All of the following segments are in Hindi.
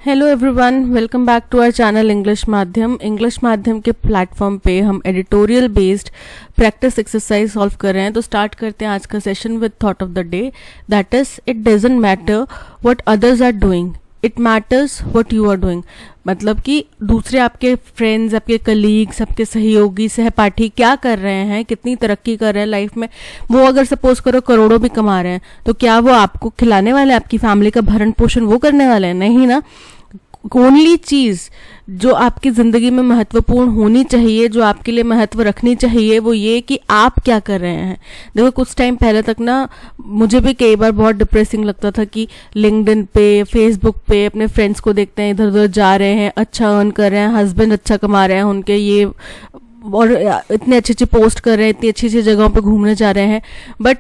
Hello everyone, welcome back to our channel English माध्यम के प्लेटफॉर्म पे हम editorial based practice exercise solve कर रहे हैं। तो स्टार्ट करते हैं आज का session with thought of the day, that is it doesn't matter what others are doing, it matters what you are doing. मतलब कि दूसरे आपके फ्रेंड्स, आपके कलीग्स, आपके सहयोगी, सहपाठी क्या कर रहे हैं, कितनी तरक्की कर रहे हैं लाइफ में, वो अगर सपोज करो करोड़ों भी कमा रहे हैं, तो क्या वो आपको खिलाने वाले हैं, आपकी फैमिली का भरण पोषण वो करने वाले हैं? नहीं ना। ओनली चीज जो आपकी जिंदगी में महत्वपूर्ण होनी चाहिए, जो आपके लिए महत्व रखनी चाहिए, वो ये कि आप क्या कर रहे हैं। देखो, कुछ टाइम पहले तक ना मुझे भी कई बार बहुत डिप्रेसिंग लगता था कि लिंक्डइन पे, फेसबुक पे अपने फ्रेंड्स को देखते हैं इधर उधर जा रहे हैं, अच्छा अर्न कर रहे हैं, हस्बैंड अच्छा कमा रहे हैं उनके, ये और इतने अच्छी अच्छी पोस्ट कर रहे हैं, इतनी अच्छी अच्छी जगहों पे घूमने जा रहे हैं। बट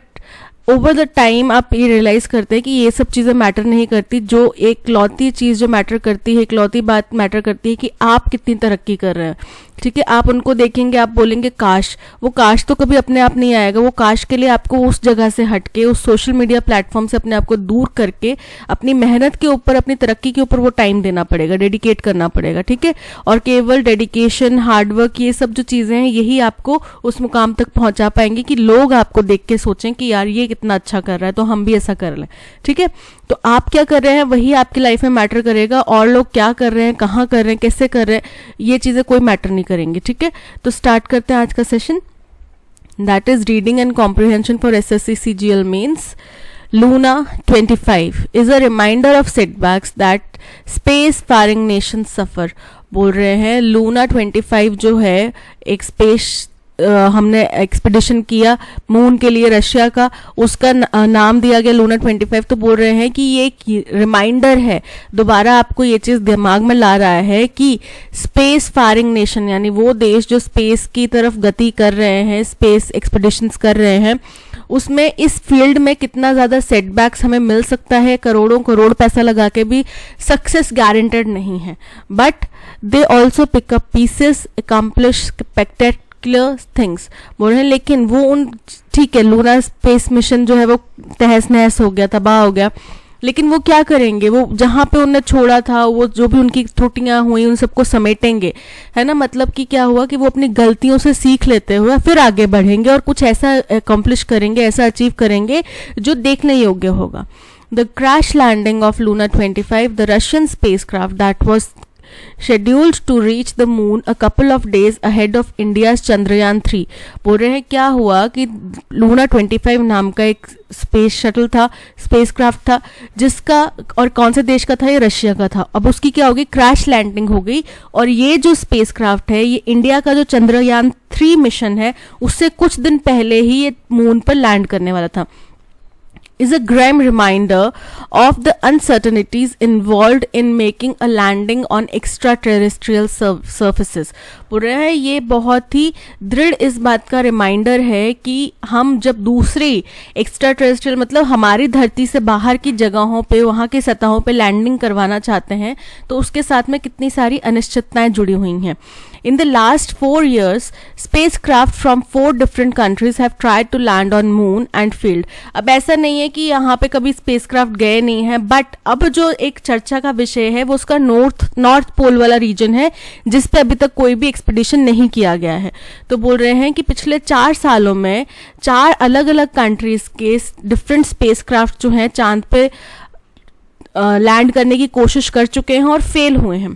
ओवर द टाइम आप ये रियलाइज करते हैं कि ये सब चीज़ें मैटर नहीं करती। जो एक लौती चीज़ जो मैटर करती है, एक लौती बात मैटर करती है कि आप कितनी तरक्की कर रहे हैं। ठीक है, आप उनको देखेंगे, आप बोलेंगे काश, वो काश तो कभी अपने आप नहीं आएगा। वो काश के लिए आपको उस जगह से हटके, उस सोशल मीडिया प्लेटफॉर्म से अपने आप को दूर करके अपनी मेहनत के ऊपर, अपनी तरक्की के ऊपर वो टाइम देना पड़ेगा, डेडिकेट करना पड़ेगा। ठीक है, और केवल डेडिकेशन, हार्डवर्क, ये सब जो चीज़ें हैं, यही आपको उस मुकाम तक पहुंचा पाएंगे कि लोग आपको देख के सोचें कि यार ये कितना अच्छा कर रहा है, तो हम भी ऐसा कर लें। ठीक है, तो आप क्या कर रहे हैं वही आपकी लाइफ में मैटर करेगा, और लोग क्या कर रहे हैं, कहाँ कर रहे हैं, कैसे कर रहे हैं, ये चीज़ें कोई मैटर नहीं करेंगे। ठीक है, तो स्टार्ट करते हैं आज का session, that is reading and comprehension for SSC CGL mains. Luna 25 is a reminder of setbacks that space-faring nations suffer। बोल रहे हैं लूना 25 जो है एक स्पेस हमने एक्सपीडिशन किया मून के लिए रशिया का, उसका नाम दिया गया लूना 25। तो बोल रहे हैं कि ये एक रिमाइंडर है, दोबारा आपको ये चीज़ दिमाग में ला रहा है कि स्पेस फायरिंग नेशन, यानी वो देश जो स्पेस की तरफ गति कर रहे हैं, स्पेस एक्सपीडिशंस कर रहे हैं, उसमें इस फील्ड में कितना ज़्यादा सेटबैक्स हमें मिल सकता है। करोड़ों करोड़ पैसा लगा के भी सक्सेस गारंटेड नहीं है, but they also pick up pieces, accomplish spectacular things. बोल रहे हैं लेकिन वो उन, ठीक है, लूना स्पेस मिशन जो है वो तहस नहस हो गया, तबाह हो गया, लेकिन वो क्या करेंगे, वो जहाँ पे उन्हें छोड़ा था, वो जो भी उनकी त्रुटियां हुई उन सबको समेटेंगे, है ना। मतलब कि क्या हुआ कि वो अपनी गलतियों से सीख लेते हुए फिर आगे बढ़ेंगे और कुछ ऐसा अकम्प्लिश करेंगे, ऐसा अचीव करेंगे जो देखने योग्य होगा। The crash landing of Luna 25, the Russian spacecraft that was scheduled to reach the moon a couple of days ahead of India's Chandrayaan 3। बोल रहे हैं क्या हुआ कि लूना 25 नाम का एक स्पेस शटल था, स्पेसक्राफ्ट था, जिसका, और कौन से देश का था, ये रशिया का था। अब उसकी क्या होगी, क्रैश लैंडिंग हो गई, और ये जो स्पेसक्राफ्ट है, ये इंडिया का जो चंद्रयान 3 मिशन है, उससे कुछ दिन पहले ही ये मून पर लैंड करने वाला था। is a grim reminder of the uncertainties involved in making a landing on extraterrestrial surfaces। बोल रहे हैं ये बहुत ही दृढ़ इस बात का रिमाइंडर है कि हम जब दूसरी एक्स्ट्रा टेरेस्ट्रियल, मतलब हमारी धरती से बाहर की जगहों पे, वहाँ की सतहों पे लैंडिंग करवाना चाहते हैं, तो उसके साथ में कितनी सारी अनिश्चितताएं जुड़ी हुई हैं। In the last 4 years, spacecraft from 4 different countries have tried to land on moon and failed। अब ऐसा नहीं है कि यहाँ पे कभी स्पेसक्राफ्ट गए नहीं है, बट अब जो एक चर्चा का विषय है वो उसका नॉर्थ पोल वाला रीजन है, जिस पे अभी तक कोई भी एक्सपीडिशन नहीं किया गया है। तो बोल रहे हैं कि पिछले 4 सालों में 4 अलग अलग कंट्रीज के डिफरेंट स्पेसक्राफ्ट जो हैं चांद पे लैंड करने की कोशिश कर चुके हैं और फेल हुए हैं।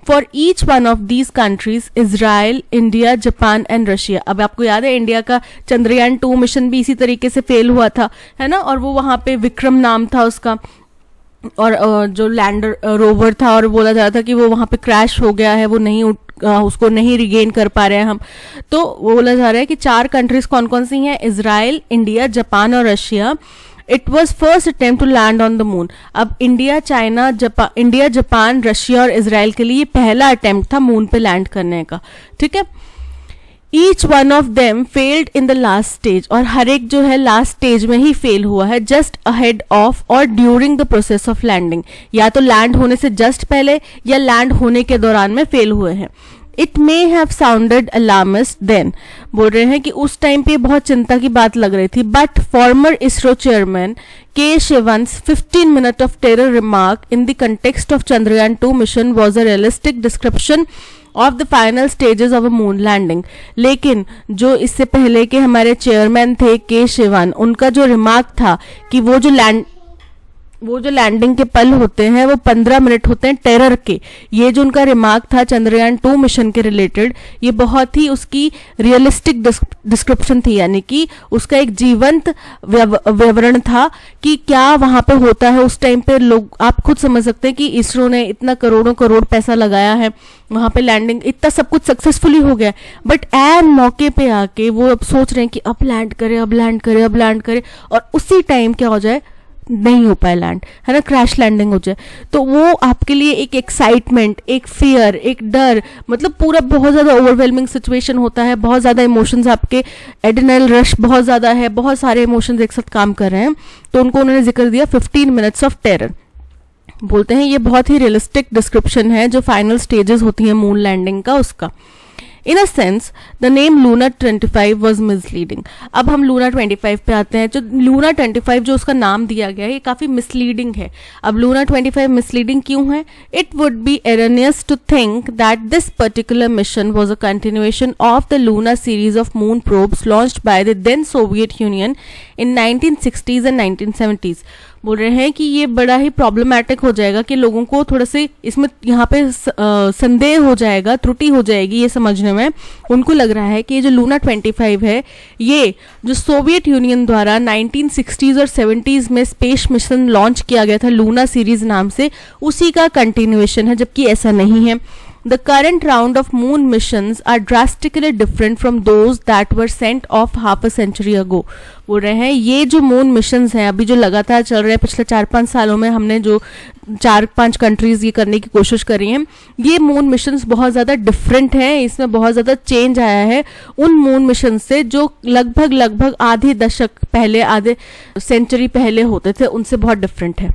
For each one of these countries, Israel, India, Japan and Russia। अब आपको याद है इंडिया का चंद्रयान 2 मिशन भी इसी तरीके से फेल हुआ था, है ना, और वो वहाँ पे विक्रम नाम था उसका, और जो लैंडर रोवर था, और बोला जा रहा था कि वो वहाँ पे क्रैश हो गया है, वो नहीं उसको नहीं रिगेन कर पा रहे हैं हम। तो बोला जा रहा है कि 4 कंट्रीज कौन कौन सी हैं, इजराइल, इंडिया, जापान और Russia. It was first attempt to land on the moon. अब इंडिया, जापान, रशिया और इसराइल के लिए पहला अटेम्प्ट था मून पे लैंड करने का। ठीक है, each one of them failed in the last stage, और हर एक जो है लास्ट स्टेज में ही फेल हुआ है, जस्ट अहेड ऑफ और during the process of landing. या तो लैंड होने से जस्ट पहले या लैंड होने के दौरान में फेल हुए हैं। It may have sounded alarmist then, बोल रहे हैं कि उस टाइम पे बहुत चिंता की बात लग रही थी, बट फॉर्मर इसरो चेयरमैन के शिवन्स 15 minute of terror remark in the context of Chandrayaan 2 mission was a realistic description of the final stages of a moon landing. लेकिन जो इससे पहले के हमारे चेयरमैन थे के शिवन, उनका जो रिमार्क था कि वो जो लैंडिंग के पल होते हैं वो 15 मिनट होते हैं टेरर के, ये जो उनका रिमार्क था चंद्रयान 2 मिशन के रिलेटेड, ये बहुत ही उसकी रियलिस्टिक डिस्क्रिप्शन थी, यानी कि उसका एक जीवंत विवरण था कि क्या वहां पे होता है उस टाइम पे। लोग आप खुद समझ सकते हैं कि इसरो ने इतना करोड़ों करोड़ पैसा लगाया है, वहां पे लैंडिंग इतना सब कुछ सक्सेसफुली हो गया, बट एन मौके पे आके वो अब सोच रहे हैं कि अब लैंड करे, और उसी टाइम क्या हो जाए, नहीं हो पाए लैंड, है ना, क्रैश लैंडिंग हो जाए। तो वो आपके लिए एक एक्साइटमेंट, एक फियर, एक डर, मतलब पूरा बहुत ज्यादा ओवरवेलमिंग सिचुएशन होता है, बहुत ज्यादा इमोशंस, आपके एड्रेनल रश बहुत ज्यादा है, बहुत सारे इमोशंस एक साथ काम कर रहे हैं। तो उनको उन्होंने जिक्र दिया 15 minutes ऑफ टेरर। बोलते हैं ये बहुत ही रियलिस्टिक डिस्क्रिप्शन है जो फाइनल स्टेजेस होती हैं मून लैंडिंग का, उसका। In a sense, the name Luna 25 was misleading. अब हम Luna 25 पे आते हैं। जो Luna 25 जो उसका नाम दिया गया है ये काफ़ी misleading है। अब Luna 25 misleading क्यों है? It would be erroneous to think that this particular mission was a continuation of the Luna series of moon probes launched by the then Soviet Union in 1960s and 1970s. बोल रहे हैं कि ये बड़ा ही प्रॉब्लमैटिक हो जाएगा कि लोगों को थोड़ा से इसमें यहाँ पे संदेह हो जाएगा, त्रुटि हो जाएगी ये समझने में। उनको लग रहा है कि ये जो लूना 25 है ये जो सोवियत यूनियन द्वारा 1960s और 70s में स्पेस मिशन लॉन्च किया गया था लूना सीरीज नाम से, उसी का कंटिन्यूएशन है, जबकि ऐसा नहीं है। The current round of moon missions are drastically different from those that were sent off half a century ago. बोल रहे हैं ये जो मून मिशंस हैं अभी जो लगातार चल रहे हैं पिछले 4-5 सालों में, हमने जो 4-5 कंट्रीज ये करने की कोशिश करी है, ये मून मिशंस बहुत ज़्यादा डिफरेंट हैं, इसमें बहुत ज़्यादा चेंज आया है उन मून मिशन से जो लगभग आधे दशक पहले, आधे सेंचुरी पहले होते थे, उनसे बहुत डिफरेंट है।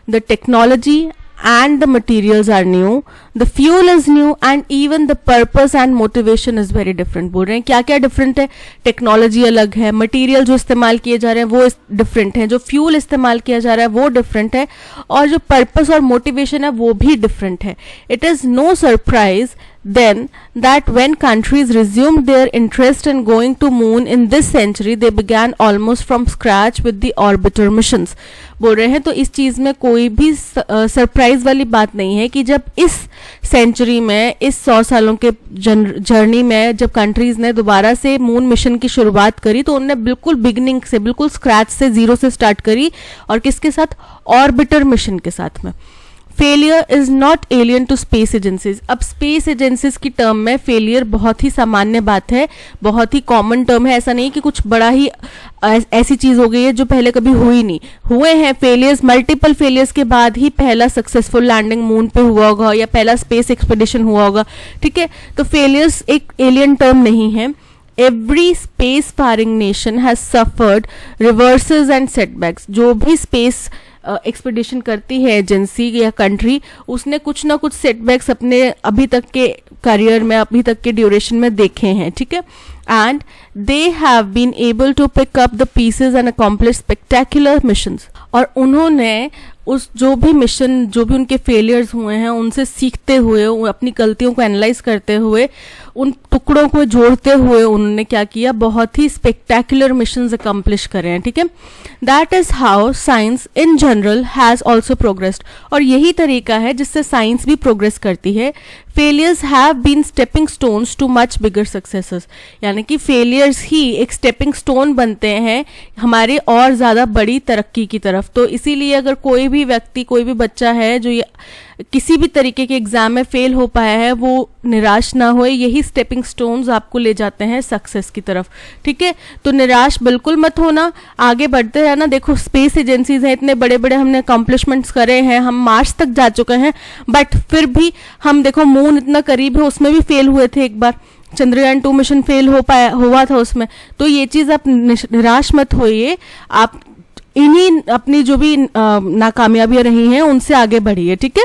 The technology and the materials are new, the fuel is new and even the purpose and motivation is very different. बोल रहे हैं क्या क्या डिफरेंट है, टेक्नोलॉजी अलग है, मटेरियल जो इस्तेमाल किए जा रहे हैं वो डिफरेंट है, जो फ्यूल इस्तेमाल किया जा रहा है वो डिफरेंट है, और जो पर्पस और मोटिवेशन है वो भी डिफरेंट है। It is no surprise then that when countries resumed their interest in going to moon in this century they began almost from scratch with the orbiter missions. बोल रहे हैं तो इस चीज़ में कोई भी सरप्राइज वाली बात नहीं है कि जब इस सेंचुरी में, इस 100 सालों के जर्नी में जब कंट्रीज ने दोबारा से मून मिशन की शुरुआत करी तो उन्होंने बिल्कुल बिगिनिंग से, बिल्कुल स्क्रैच से, जीरो से स्टार्ट करी, और किसके साथ, ऑर्बिटर मिशन के साथ में। Failure is not alien to space agencies. अब स्पेस एजेंसीज की टर्म में फेलियर बहुत ही सामान्य बात है, बहुत ही कॉमन टर्म है, ऐसा नहीं कि कुछ बड़ा ही ऐसी चीज हो गई है जो पहले कभी हुई नहीं। हुए हैं फेलियर्स, मल्टीपल फेलियर्स के बाद ही पहला सक्सेसफुल लैंडिंग मून पे हुआ होगा या पहला स्पेस एक्सपेडिशन हुआ होगा, ठीक है। तो फेलियर्स एक एलियन टर्म नहीं है। Every space faring nation has suffered reverses and setbacks. जो भी स्पेस एक्सपेडिशन करती है एजेंसी या कंट्री, उसने कुछ ना कुछ सेटबैक्स अपने अभी तक के करियर में, अभी तक के ड्यूरेशन में देखे हैं, ठीक है। And they have been able to pick up the pieces and accomplish spectacular missions. और उन्होंने उस जो भी मिशन, जो भी उनके फेलियर्स हुए हैं, उनसे सीखते हुए, अपनी गलतियों को एनालाइज करते हुए, उन टुकड़ों को जोड़ते हुए उन्होंने क्या किया, बहुत ही स्पेक्टेक्युलर मिशंस अकम्प्लिश करे हैं, ठीक है। That is how science in general has also progressed. और यही तरीका है जिससे साइंस भी प्रोग्रेस करती है। Failures have been stepping stones to much bigger successes. यानी कि फेलियर्स ही एक स्टेपिंग स्टोन बनते हैं हमारे और ज़्यादा बड़ी तरक्की की तरफ। तो इसीलिए अगर कोई भी व्यक्ति, कोई भी बच्चा है जो किसी भी तरीके के एग्जाम में फेल हो पाया है, वो निराश ना होए, यही स्टेपिंग स्टोन्स आपको ले जाते हैं सक्सेस की तरफ, ठीक है। तो निराश बिल्कुल मत होना, आगे बढ़ते रहना। देखो स्पेस एजेंसीज हैं, इतने बड़े बड़े हमने अकॉम्प्लिशमेंट्स करे हैं, हम मार्स तक जा चुके हैं, बट फिर भी हम देखो मून इतना करीब है, उसमें भी फेल हुए थे एक बार, चंद्रयान 2 मिशन फेल हुआ था उसमें। तो ये चीज़ आप निराश मत होइए, आप इन्हीं अपनी जो भी नाकामयाबियां रही हैं उनसे आगे बढ़िए, ठीक है।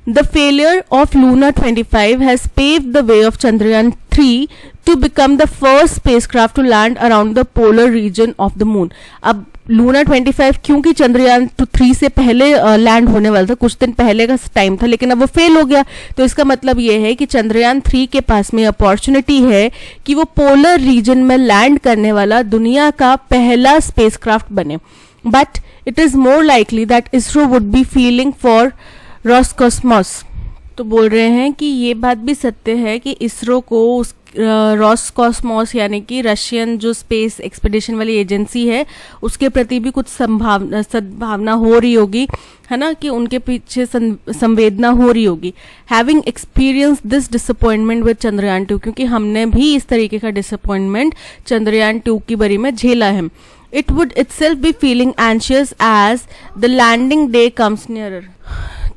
The failure of Luna 25 has paved the way of Chandrayaan 3 to become the first spacecraft to land around the polar region of the moon. अब लूना 25 क्योंकि चंद्रयान 3 से पहले लैंड होने वाला था, कुछ दिन पहले का टाइम था, लेकिन अब वो फेल हो गया, तो इसका मतलब ये है कि चंद्रयान 3 के पास में अपॉर्चुनिटी है कि वो पोलर रीजन में लैंड करने वाला दुनिया का पहला स्पेसक्राफ्ट बने. But it is more likely that ISRO would be feeling for Roscosmos. तो बोल रहे हैं कि ये बात भी सत्य है कि इसरो को उस रॉसकॉस्मॉस यानी कि रशियन जो स्पेस एक्सपीडिशन वाली एजेंसी है उसके प्रति भी कुछ सद्भावना हो रही होगी, है ना, कि उनके पीछे संवेदना हो रही होगी. Having experience this disappointment with Chandrayaan 2, क्योंकि हमने भी इस तरीके का डिसअपॉइंटमेंट चंद्रयान 2 की बारी में झेला है. It would itself be feeling anxious as the landing day comes nearer.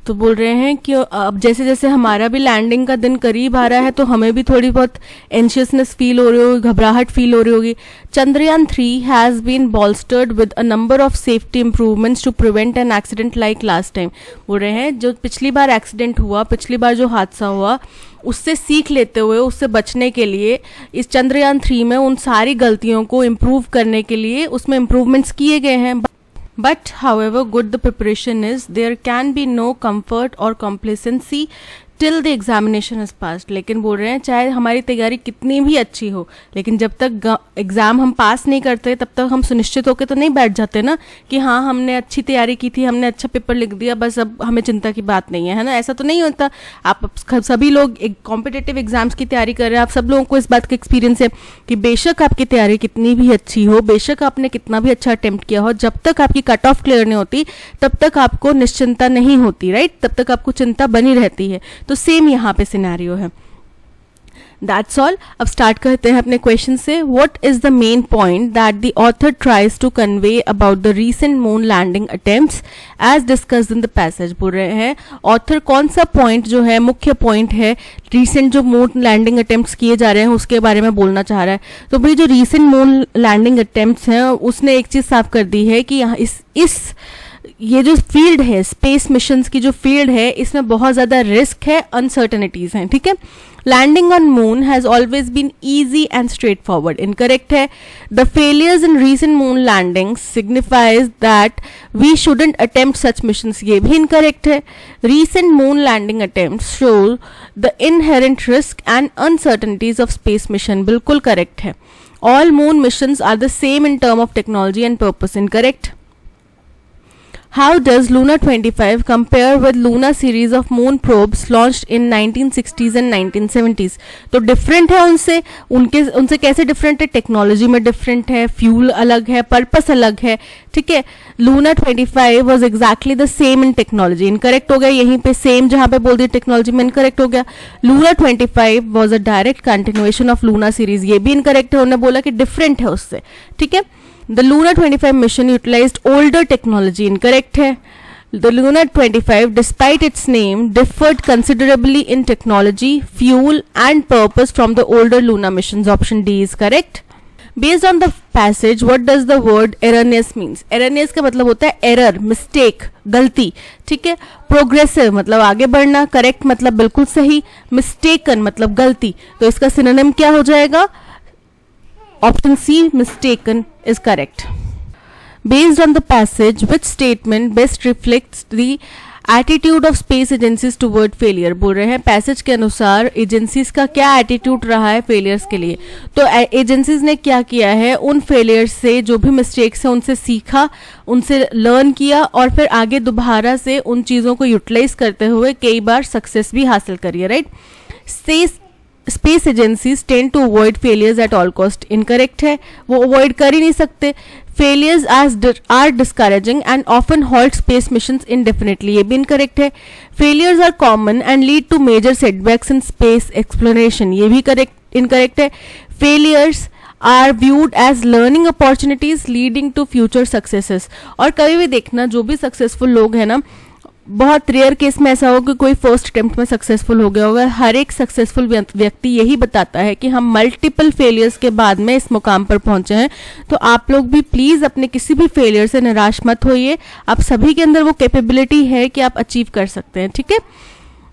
तो बोल रहे हैं कि अब जैसे जैसे हमारा भी लैंडिंग का दिन करीब आ रहा है तो हमें भी थोड़ी बहुत एंशियसनेस फील हो रही होगी, घबराहट फील हो रही होगी. Chandrayaan 3 has been bolstered with a number of safety improvements to prevent an accident like last time. बोल रहे हैं जो पिछली बार एक्सीडेंट हुआ, पिछली बार जो हादसा हुआ, उससे सीख लेते हुए उससे बचने के लिए इस चंद्रयान 3 में उन सारी गलतियों को इम्प्रूव करने के लिए उसमें इम्प्रूवमेंट्स किए गए हैं. But however good the preparation is, there can be no comfort or complacency till the examination is passed. लेकिन बोल रहे हैं चाहे हमारी तैयारी कितनी भी अच्छी हो, लेकिन जब तक एग्जाम हम पास नहीं करते तब तक हम सुनिश्चित होकर तो नहीं बैठ जाते ना कि हाँ हमने अच्छी तैयारी की थी, हमने अच्छा पेपर लिख दिया, बस अब हमें चिंता की बात नहीं है ना. ऐसा तो नहीं होता. आप सभी लोग एक कॉम्पिटिटिव एग्जाम्स की तैयारी कर रहे हैं, आप सब लोगों को इस बात का एक्सपीरियंस है कि बेशक आपकी तैयारी कितनी भी अच्छी हो, बेशक आपने कितना भी अच्छा अटेम्प्ट किया हो, जब तक आपकी कट ऑफ क्लियर नहीं होती तब तक आपको निश्चिंता नहीं होती, राइट, तब तक आपको चिंता बनी रहती है. तो सेम यहाँ पे सिनेरियो है. That's all. अब स्टार्ट करते हैं अपने क्वेश्चन से. What is the main point that the author tries to convey about the recent moon landing attempts as discussed in the passage. बोल रहे हैं ऑथर कौन सा पॉइंट जो है, मुख्य पॉइंट है, रीसेंट जो मून लैंडिंग अटेम्प्ट्स किए जा रहे हैं उसके बारे में बोलना चाह रहा है. तो भाई जो रीसेंट मून लैंडिंग अटेम्प्ट्स हैं उसने एक चीज साफ कर दी है कि यहाँ इस ये जो फील्ड है, स्पेस मिशंस की जो फील्ड है, इसमें बहुत ज्यादा रिस्क है, अनसर्टेनिटीज हैं. ठीक है. Landing on moon has always been easy and straightforward. Incorrect है. The failures in recent moon landings signifies that we shouldn't attempt such missions. ये भी इनकरेक्ट है. Recent moon landing attempts show the inherent risk and uncertainties of space mission. बिल्कुल करेक्ट है. All moon missions are the same in term of technology and purpose. Incorrect. How does Luna 25 compare with Luna series of moon probes launched in 1960s and 1970s? तो डिफरेंट है उनसे कैसे डिफरेंट है? टेक्नोलॉजी में डिफरेंट है, फ्यूल अलग है, पर्पस अलग है. ठीक है. Luna 25 was exactly the same in technology. Incorrect हो गया. यहीं पे सेम जहां पे बोल दिया टेक्नोलॉजी में इनकरेक्ट हो गया. Luna 25 was a direct continuation of Luna series. ये भी इनकरेक्ट है. उन्होंने बोला कि डिफरेंट है उससे. ठीक है. The Luna 25 mission utilized older technology. Incorrect है. The Luna 25, despite its name, differed considerably in technology, fuel, and purpose from the older Luna missions. Option D is correct. Based on the passage, what does the word erroneous means? Erroneous का मतलब होता है error, mistake, गलती. ठीक है. Progressive मतलब आगे बढ़ना, correct मतलब बिल्कुल सही, mistaken मतलब गलती. तो इसका synonym क्या हो जाएगा? Option C, mistaken, is correct. Based on the passage, which statement best reflects the attitude of space agencies toward failure? बोल रहे हैं पैसेज के अनुसार एजेंसीज का क्या एटीट्यूड रहा है फेलियर्स के लिए. तो एजेंसीज ने क्या किया है, उन फेलियर्स से जो भी मिस्टेक्स है उनसे सीखा, उनसे लर्न किया और फिर आगे दोबारा से उन चीज़ों को यूटिलाइज करते हुए कई बार सक्सेस भी हासिल करी है. Right. Space agencies tend to avoid failures at all cost. Incorrect है. वो अवॉइड कर ही नहीं सकते. Failures are discouraging and often halt space missions indefinitely. ये भी इनकरेक्ट है. Failures are common and lead to major setbacks in space exploration. ये भी इनकरेक्ट है. Failures are viewed as learning opportunities leading to future successes. और कभी भी देखना जो भी सक्सेसफुल लोग हैं ना, बहुत रेयर केस में ऐसा होगा कि कोई फर्स्ट अटेम्प्ट में सक्सेसफुल हो गया होगा. हर एक सक्सेसफुल व्यक्ति यही बताता है कि हम मल्टीपल फेलियर्स के बाद में इस मुकाम पर पहुंचे हैं. तो आप लोग भी प्लीज अपने किसी भी फेलियर से निराश मत होइए. आप सभी के अंदर वो कैपेबिलिटी है कि आप अचीव कर सकते हैं. ठीक है.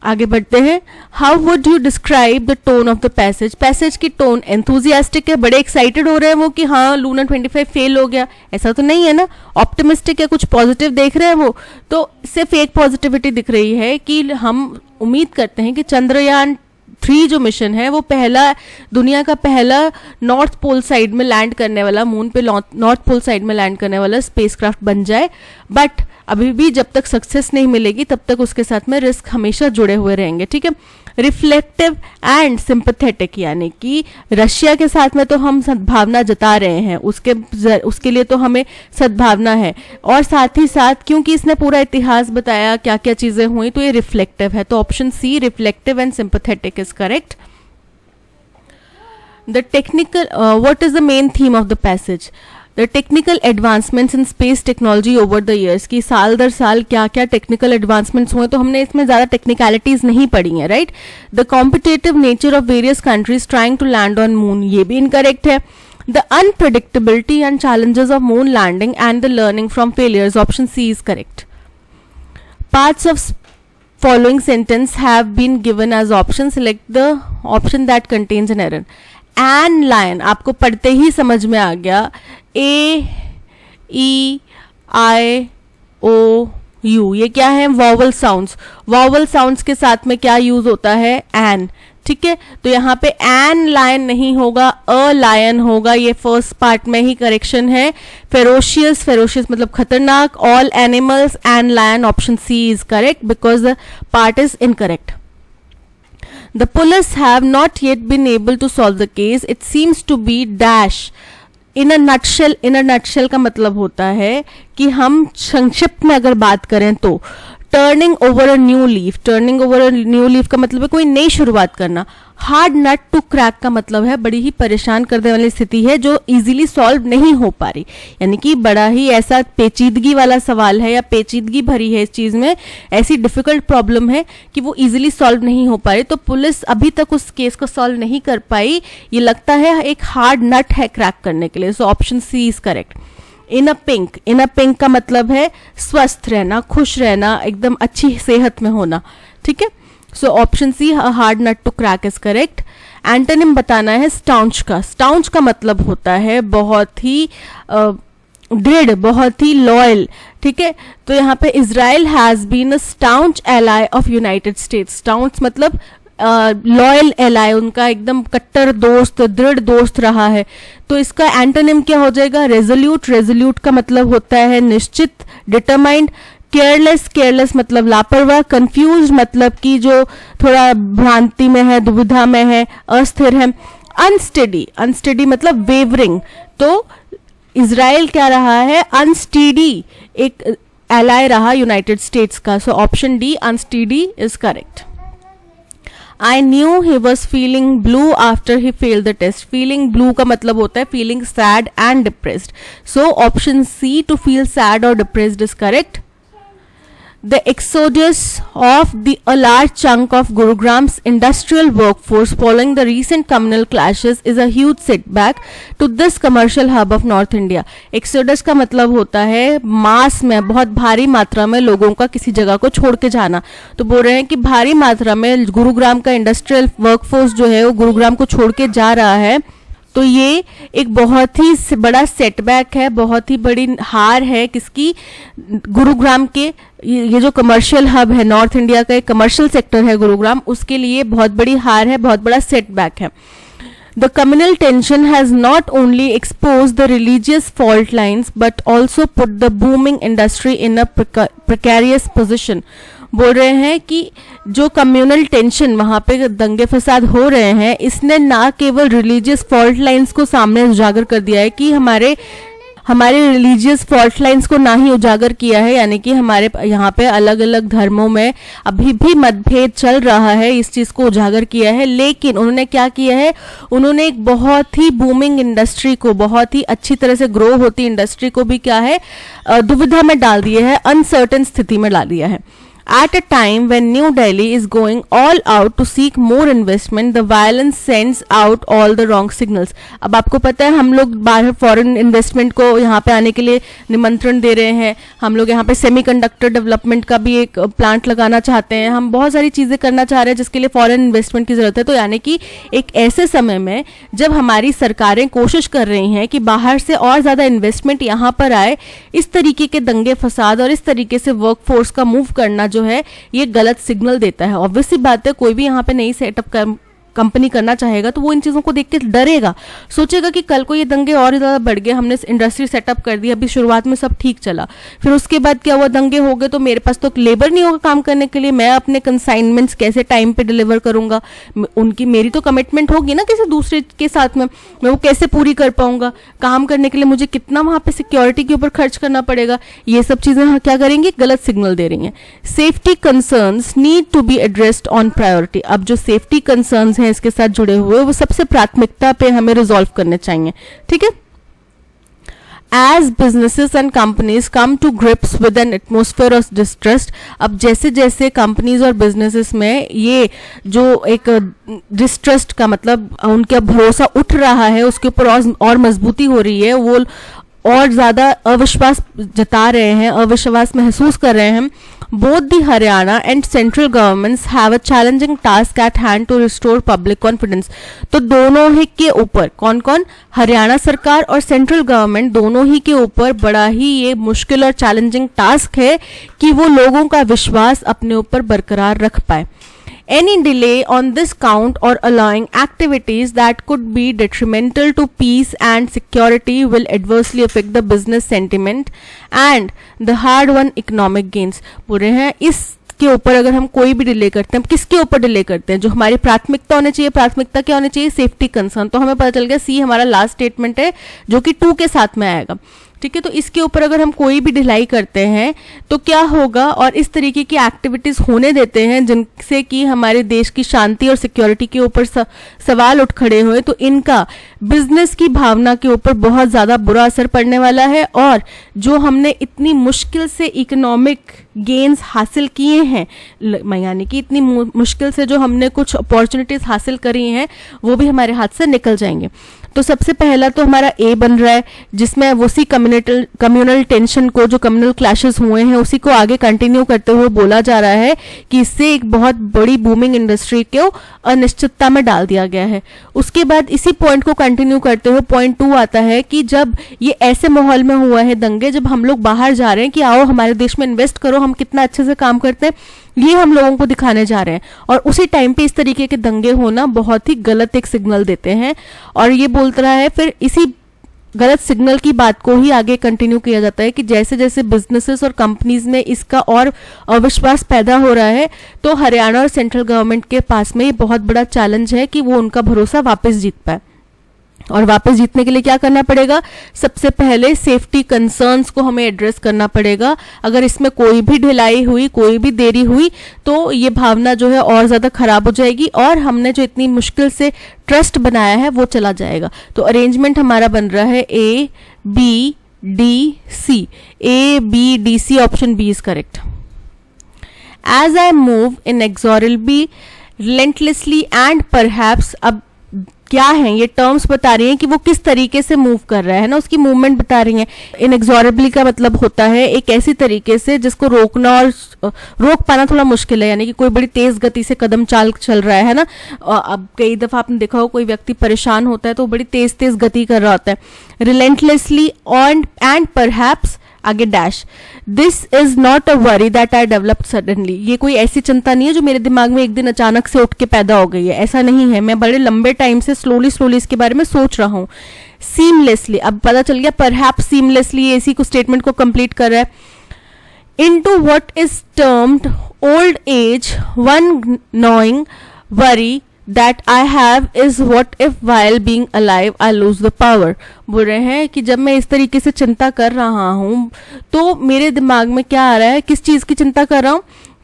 आगे बढ़ते हैं. How would you describe the tone of the passage. Passage की टोन एंथुजियास्टिक है, बड़े एक्साइटेड हो रहे हैं वो कि हाँ लूना 25 फेल हो गया, ऐसा तो नहीं है ना. ऑप्टिमिस्टिक है, कुछ पॉजिटिव देख रहे हैं वो, तो सिर्फ एक पॉजिटिविटी दिख रही है कि हम उम्मीद करते हैं कि चंद्रयान 3 जो मिशन है वो दुनिया का पहला नॉर्थ पोल साइड में लैंड करने वाला, मून पे नॉर्थ पोल साइड में लैंड करने वाला स्पेसक्राफ्ट बन जाए. बट अभी भी जब तक सक्सेस नहीं मिलेगी तब तक उसके साथ में रिस्क हमेशा जुड़े हुए रहेंगे. ठीक है. रिफ्लेक्टिव एंड सिंपैथेटिक, यानी कि रशिया के साथ में तो हम सद्भावना जता रहे हैं, उसके लिए तो हमें सद्भावना है, और साथ ही साथ क्योंकि इसने पूरा इतिहास बताया क्या क्या चीजें हुई, तो ये रिफ्लेक्टिव है. तो option C reflective and sympathetic is correct. The technical what is the main theme of the passage. The technical advancements in space technology over the years, की साल दर साल क्या क्या टेक्निकल एडवांसमेंट्स हुए, तो हमने इसमें ज्यादा टेक्निकलिटीज नहीं पढ़ी हैं. Right. The competitive nature of various countries trying to land on moon, ये भी इनकरेक्ट है. The unpredictability and challenges of moon landing and the learning from failures, option C is correct. Parts of following sentence have been given as option. Select the option that contains an error. An lion, आपको पढ़ते ही समझ में आ गया. A-E-I-O-U, ये क्या है? Vowel sounds. वॉवल साउंड्स के साथ में क्या यूज होता है? एन. ठीक है, तो यहाँ पे एन लायन नहीं होगा, अ लायन होगा. ये फर्स्ट पार्ट में ही करेक्शन है. फेरोशियस, फेरोशियस मतलब खतरनाक. All animals, an lion, option C is correct because the part is incorrect. The police have not yet been able to solve the case. It seems to be dash. In a nutshell, in a nutshell का मतलब होता है कि हम संक्षिप्त में अगर बात करें तो turning over a new leaf. Turning over a new leaf का मतलब है कोई नई शुरुआत करना. हार्ड नट टू क्रैक का मतलब है बड़ी ही परेशान करने वाली स्थिति है जो इजीली सॉल्व नहीं हो पा रही, यानी कि बड़ा ही ऐसा पेचीदगी वाला सवाल है या पेचीदगी भरी है इस चीज में, ऐसी डिफिकल्ट प्रॉब्लम है कि वो इजीली सॉल्व नहीं हो पा रही. तो पुलिस अभी तक उस केस को सॉल्व नहीं कर पाई. ये लगता है एक हार्ड नट है क्रैक करने के लिए. So option C is correct. In a pink, in a pink का मतलब है स्वस्थ रहना, खुश रहना, एकदम अच्छी सेहत में होना. ठीक है, so option C hard nut to crack is correct. Antonym बताना है स्टाउंच का. स्टाउंच का मतलब होता है बहुत ही दृढ़, बहुत ही लॉयल. ठीक है, तो यहाँ पे Israel has been a staunch ally of United States. Staunch मतलब लॉयल एलाई, उनका एकदम कट्टर दोस्त, दृढ़ दोस्त रहा है. तो इसका एंटोनिम क्या हो जाएगा? रेजोल्यूट. रेजोल्यूट का मतलब होता है निश्चित, डिटरमाइंड. केयरलेस, केयरलेस मतलब लापरवाह. कंफ्यूज मतलब कि जो थोड़ा भ्रांति में है, दुविधा में है, अस्थिर है. अनस्टेडी, अनस्टेडी मतलब वेवरिंग. तो इजराइल क्या रहा है? अनस्टेडी एक एलाई रहा यूनाइटेड स्टेट्स का. So option D unsteady is correct. I knew he was feeling blue after he failed the test. Feeling blue का मतलब होता है feeling sad and depressed. So option C to feel sad or depressed is correct. The exodus of a large chunk of Gurugram's industrial workforce following the recent communal clashes is a huge setback to this commercial hub of North India. Exodus का मतलब होता है मास में, बहुत भारी मात्रा में लोगों का किसी जगह को छोड़ के जाना. तो बोल रहे हैं कि भारी मात्रा में गुरुग्राम का इंडस्ट्रियल वर्कफोर्स जो है वो गुरुग्राम को छोड़ के जा रहा है. तो ये एक बहुत ही बड़ा सेटबैक है, बहुत ही बड़ी हार है किसकी? गुरुग्राम के. ये जो कमर्शियल हब है, नॉर्थ इंडिया का एक कमर्शियल सेक्टर है गुरुग्राम, उसके लिए बहुत बड़ी हार है, बहुत बड़ा सेटबैक है. The communal tension has not only exposed the religious fault lines but also put the booming industry in a precarious position. बोल रहे हैं कि जो कम्युनल टेंशन वहां पे दंगे फसाद हो रहे हैं, इसने ना केवल रिलीजियस फॉल्ट लाइंस को सामने उजागर कर दिया है कि हमारे रिलीजियस फॉल्ट लाइंस को ना ही उजागर किया है, यानी कि हमारे यहाँ पे अलग अलग धर्मों में अभी भी मतभेद चल रहा है, इस चीज को उजागर किया है. लेकिन उन्होंने क्या किया है? उन्होंने एक बहुत ही बूमिंग इंडस्ट्री को, बहुत ही अच्छी तरह से ग्रो होती इंडस्ट्री को भी क्या है, दुविधा में डाल दिया है, अनसर्टेन स्थिति में डाल दिया है. At a time when New Delhi is going all out to seek more investment, the violence sends out all the wrong signals. अब आपको पता है हम लोग बाहर फॉरेन इन्वेस्टमेंट को यहाँ पे आने के लिए निमंत्रण दे रहे हैं, हम लोग यहाँ पे सेमीकंडक्टर डेवलपमेंट का भी एक प्लांट लगाना चाहते हैं, हम बहुत सारी चीज़ें करना चाह रहे हैं जिसके लिए फॉरेन इन्वेस्टमेंट की ज़रूरत है. तो यानी कि एक ऐसे समय में जब हमारी सरकारें कोशिश कर रही हैं कि बाहर से और ज़्यादा इन्वेस्टमेंट यहाँ पर आए, इस तरीके के दंगे फसाद और इस तरीके से वर्कफोर्स का मूव करना जो है ये गलत सिग्नल देता है. ऑब्वियसली बात है, कोई भी यहाँ पे नई सेटअप कंपनी करना चाहेगा तो वो इन चीज़ों को देख के डरेगा, सोचेगा कि कल को ये दंगे और ज़्यादा बढ़ गए, हमने इंडस्ट्री सेटअप कर दी, अभी शुरुआत में सब ठीक चला, फिर उसके बाद क्या हुआ, दंगे हो गए तो मेरे पास तो लेबर नहीं होगा काम करने के लिए, मैं अपने कंसाइनमेंट्स कैसे टाइम पे डिलीवर करूंगा, उनकी मेरी तो कमिटमेंट होगी ना किसी दूसरे के साथ में, मैं वो कैसे पूरी कर पाऊंगा, काम करने के लिए मुझे कितना वहाँ पे सिक्योरिटी के ऊपर खर्च करना पड़ेगा, ये सब चीज़ें क्या करेंगी, गलत सिग्नल दे रही हैं. Safety concerns need to be addressed on priority. अब जो सेफ्टी कंसर्न्स हैं इसके साथ जुड़े हुए वो सबसे प्राथमिकता पे हमें रिजॉल्व करने चाहिए. ठीक है. As businesses and companies come to grips with an atmosphere of distrust, अब जैसे जैसे कंपनीज और बिजनेसेस में ये जो एक डिस्ट्रस्ट का मतलब उनका भरोसा उठ रहा है, उसके ऊपर और मजबूती हो रही है, वो और ज़्यादा अविश्वास जता रहे हैं, अविश्वास महसूस कर रहे हैं. Both the Haryana and central governments have a challenging task at hand to restore public confidence. तो दोनों ही के ऊपर कौन कौन, हरियाणा सरकार और सेंट्रल गवर्नमेंट, दोनों ही के ऊपर बड़ा ही ये मुश्किल और चैलेंजिंग टास्क है कि वो लोगों का विश्वास अपने ऊपर बरकरार रख पाए. Any delay on this count or allowing activities that could be detrimental to peace and security will adversely affect the business sentiment and the hard-won economic gains. पूरे हैं इसके ऊपर अगर हम कोई भी डिले करते हैं, किसके ऊपर डिले करते हैं, जो हमारी प्राथमिकता होनी चाहिए, प्राथमिकता क्या होनी चाहिए, सेफ्टी कंसर्न. तो हमें पता चल गया सी हमारा लास्ट स्टेटमेंट है जो कि 2 के साथ में आएगा. ठीक है. तो इसके ऊपर अगर हम कोई भी ढिलाई करते हैं तो क्या होगा, और इस तरीके की एक्टिविटीज होने देते हैं जिनसे कि हमारे देश की शांति और सिक्योरिटी के ऊपर सवाल उठ खड़े हुए, तो इनका बिजनेस की भावना के ऊपर बहुत ज़्यादा बुरा असर पड़ने वाला है. और जो हमने इतनी मुश्किल से इकोनॉमिक गेन्स हासिल किए हैं, यानी कि इतनी मुश्किल से जो हमने कुछ अपॉर्चुनिटीज हासिल करी हैं, वो भी हमारे हाथ से निकल जाएंगे. तो सबसे पहला तो हमारा ए बन रहा है, जिसमें उसी कम्युनल टेंशन को, जो कम्युनल क्लैशेस हुए हैं, उसी को आगे कंटिन्यू करते हुए बोला जा रहा है कि इससे एक बहुत बड़ी बूमिंग इंडस्ट्री को अनिश्चितता में डाल दिया गया है. उसके बाद इसी पॉइंट को कंटिन्यू करते हुए पॉइंट 2 आता है कि जब ये ऐसे माहौल में हुआ है दंगे, जब हम लोग बाहर जा रहे हैं कि आओ हमारे देश में इन्वेस्ट करो, हम कितना अच्छे से काम करते हैं, ये हम लोगों को दिखाने जा रहे हैं, और उसी टाइम पे इस तरीके के दंगे होना बहुत ही गलत एक सिग्नल देते हैं. और ये बोलता रहा है, फिर इसी गलत सिग्नल की बात को ही आगे कंटिन्यू किया जाता है कि जैसे जैसे बिजनेसेस और कंपनीज में इसका और अविश्वास पैदा हो रहा है, तो हरियाणा और सेंट्रल गवर्नमेंट के पास में ये बहुत बड़ा चैलेंज है कि वो उनका भरोसा वापस जीत पाए. और वापस जीतने के लिए क्या करना पड़ेगा, सबसे पहले सेफ्टी कंसर्न्स को हमें एड्रेस करना पड़ेगा. अगर इसमें कोई भी ढिलाई हुई, कोई भी देरी हुई, तो ये भावना जो है और ज़्यादा खराब हो जाएगी और हमने जो इतनी मुश्किल से ट्रस्ट बनाया है वो चला जाएगा. तो अरेंजमेंट हमारा बन रहा है A, B, D, C. A, B, D, C, option B is correct. As I move inexorably, relentlessly and perhaps, अब क्या है ये टर्म्स बता रही हैं कि वो किस तरीके से मूव कर रहा है ना, उसकी मूवमेंट बता रही हैं. इनएक्सोरेबली का मतलब होता है एक ऐसी तरीके से जिसको रोकना और रोक पाना थोड़ा मुश्किल है, यानी कि कोई बड़ी तेज गति से कदम चाल चल रहा है ना. अब कई दफा आपने देखा हो कोई व्यक्ति परेशान होता है तो बड़ी तेज तेज गति कर रहा होता है. रिलेंटलेसली एंड परहैप्स, आगे dash. This is not a worry that I developed suddenly. ये कोई ऐसी चिंता नहीं है जो मेरे दिमाग में एक दिन अचानक से उठ के पैदा हो गई है, ऐसा नहीं है. मैं बड़े लंबे टाइम से स्लोली इसके बारे में सोच रहा हूँ. सीमलेसली, अब पता चल गया परहैप्स सीमलेसली इसी को स्टेटमेंट को कंप्लीट कर रहा है. Into what is termed old age, one knowing worry that I have is what if while being alive I lose the power. बोल रहे हैं कि जब मैं इस तरीके से चिंता कर रहा हूँ तो मेरे दिमाग में क्या आ रहा है, किस चीज़ की चिंता कर रहा हूँ,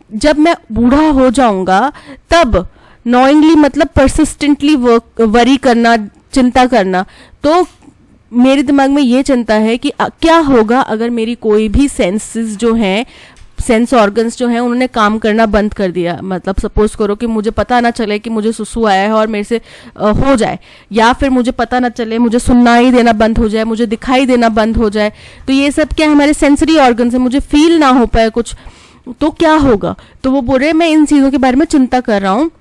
जब मैं बूढ़ा हो जाऊंगा तब. नॉइंगली मतलब परसिस्टेंटली वरी करना, चिंता करना. तो मेरे दिमाग में ये चिंता है कि क्या होगा अगर मेरी कोई भी सेंसेस जो हैं सेंस ऑर्गन्स जो हैं उन्होंने काम करना बंद कर दिया, मतलब सपोज करो कि मुझे पता ना चले कि मुझे सुसु आया है और मेरे से हो जाए, या फिर मुझे पता ना चले, मुझे सुनाई देना बंद हो जाए, मुझे दिखाई देना बंद हो जाए, तो ये सब क्या हमारे सेंसरी ऑर्गन्स है, मुझे फील ना हो पाए कुछ, तो क्या होगा? तो वो बोल रहे हैं मैं इन चीज़ों के बारे में चिंता कर रहा हूँ,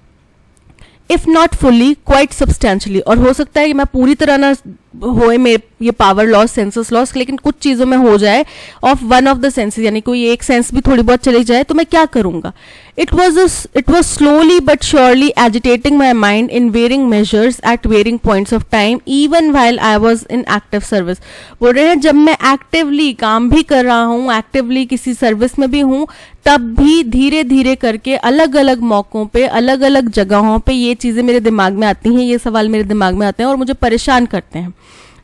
if not fully quite substantially, और हो सकता है कि मैं पूरी तरह ना होए मेरे ये पावर लॉस, सेंसेस लॉस, लेकिन कुछ चीज़ों में हो जाए of one of the senses, यानी कोई एक सेंस भी थोड़ी बहुत चली जाए, तो मैं क्या करूँगा? It was slowly but surely agitating my mind in varying measures at varying points of time even while I was in active service. बोल रहे हैं जब मैं एक्टिवली काम भी कर रहा हूँ, एक्टिवली किसी सर्विस में भी हूँ, तब भी धीरे धीरे करके अलग अलग मौक़ों पे, अलग अलग जगहों पे ये चीज़ें मेरे दिमाग में आती हैं, ये सवाल मेरे दिमाग में आते हैं और मुझे परेशान करते हैं।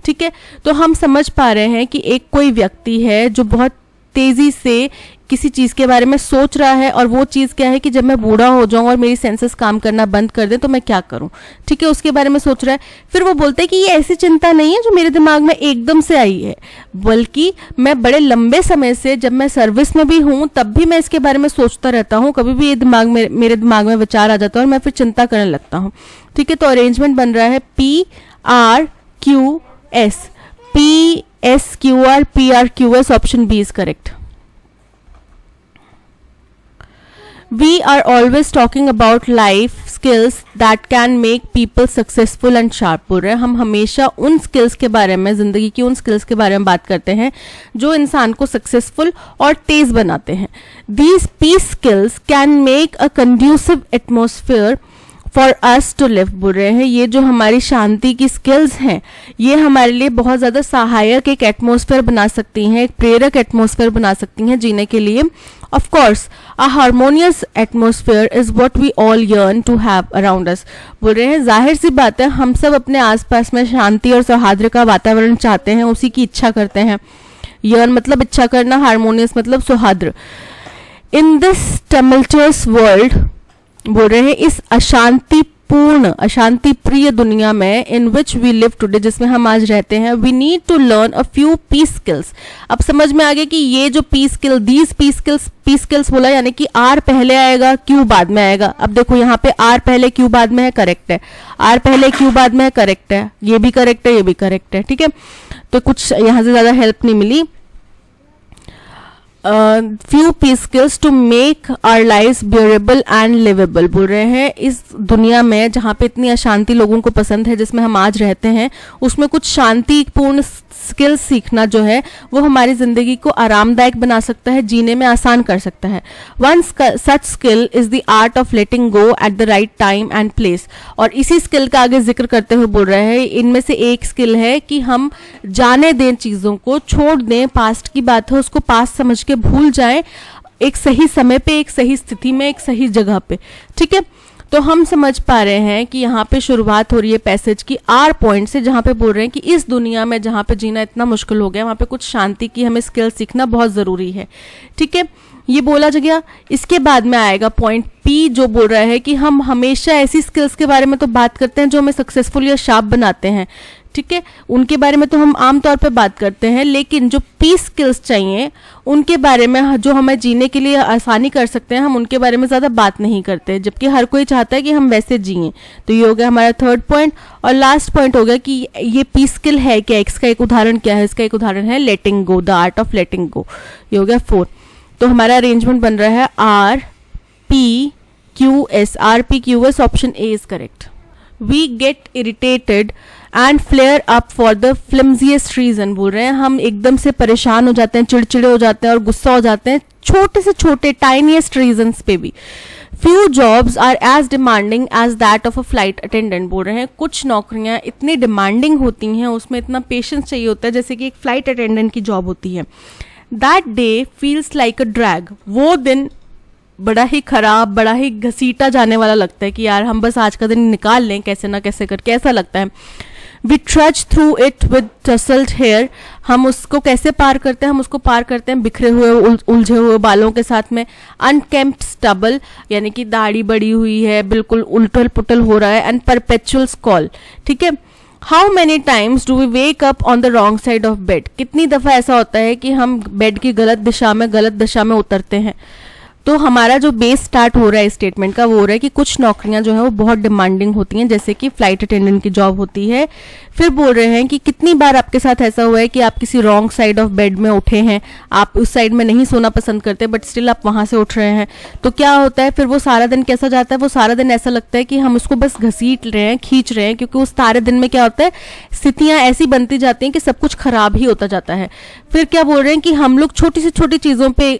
ठीक है, तो हम समझ पा रहे हैं कि एक कोई व्यक्ति है जो बहुत तेज़ी से किसी चीज़ के बारे में सोच रहा है, और वो चीज़ क्या है कि जब मैं बूढ़ा हो जाऊं और मेरी सेंसेस काम करना बंद कर दें तो मैं क्या करूं। ठीक है, उसके बारे में सोच रहा है। फिर वो बोलते हैं कि ये ऐसी चिंता नहीं है जो मेरे दिमाग में एकदम से आई है, बल्कि मैं बड़े लंबे समय से, जब मैं सर्विस में भी हूँ तब भी मैं इसके बारे में सोचता रहता हूँ, कभी भी ये मेरे दिमाग में विचार आ जाता है और मैं फिर चिंता करने लगता हूँ। ठीक है, तो अरेंजमेंट बन रहा है PRQS, PSQR PRQS, option B is correct. We are always talking about life skills that can make people successful and sharp। बोल रहे हैं हम हमेशा उन स्किल्स के बारे में, जिंदगी की उन स्किल्स के बारे में बात करते हैं जो इंसान को सक्सेसफुल और तेज बनाते हैं। These peace skills can make a conducive atmosphere for us to live. बोल रहे हैं ये जो हमारी शांति की स्किल्स हैं ये हमारे लिए बहुत ज़्यादा सहायक एक एटमॉस्फेयर बना सकती हैं, एक प्रेरक एटमॉस्फेयर बना सकती हैं जीने के लिए। Of course a harmonious atmosphere is what we all yearn to have around us. बोल रहे हैं जाहिर सी बात है हम सब अपने आसपास में शांति और सौहार्द का वातावरण चाहते हैं, उसी की इच्छा करते हैं। यर्न मतलब इच्छा करना, हार्मोनियस मतलब सौहार्द। इन दिस टमल्टुअस वर्ल्ड, बोल रहे हैं इस अशांतिपूर्ण, अशांति प्रिय दुनिया में, in which we live today, जिसमें हम आज रहते हैं, we need to learn a few peace skills. अब समझ में आ गया कि ये जो peace skill, these peace skills बोला, यानी कि आर पहले आएगा क्यू बाद में आएगा। अब देखो यहाँ पे आर पहले क्यू बाद में है, करेक्ट है। आर पहले क्यू बाद में है, करेक्ट है। ये भी करेक्ट है, ये भी करेक्ट है। ठीक है, तो कुछ यहाँ से ज्यादा हेल्प नहीं मिली। few peace skills to make our lives bearable and livable। बोल रहे हैं इस दुनिया में जहाँ पे इतनी अशांति लोगों को पसंद है, जिसमें हम आज रहते हैं, उसमें कुछ शांतिपूर्ण स्किल्स सीखना जो है वो हमारी जिंदगी को आरामदायक बना सकता है, जीने में आसान कर सकता है। One such skill is the art of letting go at the right time and place. और इसी स्किल का आगे जिक्र करते हुए बोल रहे हैं इनमें से एक स्किल है कि हम जाने दें चीज़ों को, छोड़ दें, पास्ट की बात है उसको पास्ट समझ के भूल जाएं, एक सही समय पे, एक सही स्थिति में, एक सही जगह पे। ठीक है, तो हम समझ पा रहे हैं कि यहाँ पे शुरुआत हो रही है पैसेज की आर पॉइंट से, जहाँ पे बोल रहे हैं कि इस दुनिया में जहाँ पे जीना इतना मुश्किल हो गया, वहाँ पे कुछ शांति की हमें स्किल सीखना बहुत ज़रूरी है। ठीक है, ये बोला जा गया। इसके बाद में आएगा पॉइंट पी, जो बोल रहा है कि हम हमेशा ऐसी स्किल्स के बारे में तो बात करते हैं जो हमें सक्सेसफुल या शार्प बनाते हैं। ठीक है, उनके बारे में तो हम आमतौर पे बात करते हैं, लेकिन जो पी स्किल्स चाहिए उनके बारे में, जो हमें जीने के लिए आसानी कर सकते हैं, हम उनके बारे में ज़्यादा बात नहीं करते, जबकि हर कोई चाहता है कि हम वैसे जिएं। तो ये हो गया हमारा थर्ड पॉइंट। और लास्ट पॉइंट हो गया कि ये पी स्किल है क्या, इसका एक उदाहरण क्या है। इसका एक उदाहरण है लेटिंग गो, द आर्ट ऑफ लेटिंग गो। ये हो गया 4। तो हमारा अरेंजमेंट बन रहा है RPQS, RPQS, option A is correct. We get irritated and flare up for the flimsiest reason. बोल रहे हैं हम एकदम से परेशान हो जाते हैं, चिड़चिड़े हो जाते हैं और गुस्सा हो जाते हैं छोटे से छोटे टाइनीएस्ट रीजंस पे भी। Few jobs are as demanding as that of a flight attendant. बोल रहे हैं कुछ नौकरियां इतनी डिमांडिंग होती हैं, उसमें इतना पेशेंस चाहिए होता है जैसे कि एक फ्लाइट अटेंडेंट की जॉब होती है। That day feels like a drag. वो दिन बड़ा ही खराब, बड़ा ही घसीटा जाने वाला लगता है कि यार हम बस आज का दिन निकाल लें कैसे ना कैसे करके, ऐसा लगता है। We trudge through it with tousled hair. हम उसको कैसे पार करते हैं, हम उसको पार करते हैं बिखरे हुए, उलझे हुए बालों के साथ में। अनकेम्प्ड स्टबल, यानी कि दाढ़ी बड़ी हुई है, बिल्कुल उल्टल पुटल हो रहा है। And perpetual scowl. ठीक है, how many times do we wake up on the wrong side of bed, कितनी दफ़ा ऐसा होता है कि हम बेड की गलत दिशा में उतरते हैं। तो हमारा जो बेस स्टार्ट हो रहा है स्टेटमेंट का वो हो रहा है कि कुछ नौकरियां जो है वो बहुत डिमांडिंग होती हैं, जैसे कि फ्लाइट अटेंडेंट की जॉब होती है। फिर बोल रहे हैं कि कितनी बार आपके साथ ऐसा हुआ है कि आप किसी रॉन्ग साइड ऑफ बेड में उठे हैं, आप उस साइड में नहीं सोना पसंद करते बट स्टिल आप वहां से उठ रहे हैं। तो क्या होता है फिर वो सारा दिन कैसा जाता है, वो सारा दिन ऐसा लगता है कि हम उसको बस घसीट रहे हैं, खींच रहे हैं, क्योंकि उस सारे दिन में क्या होता है स्थितियां ऐसी बनती जाती हैं कि सब कुछ खराब ही होता जाता है। फिर क्या बोल रहे हैं कि हम लोग छोटी से छोटी चीजों पर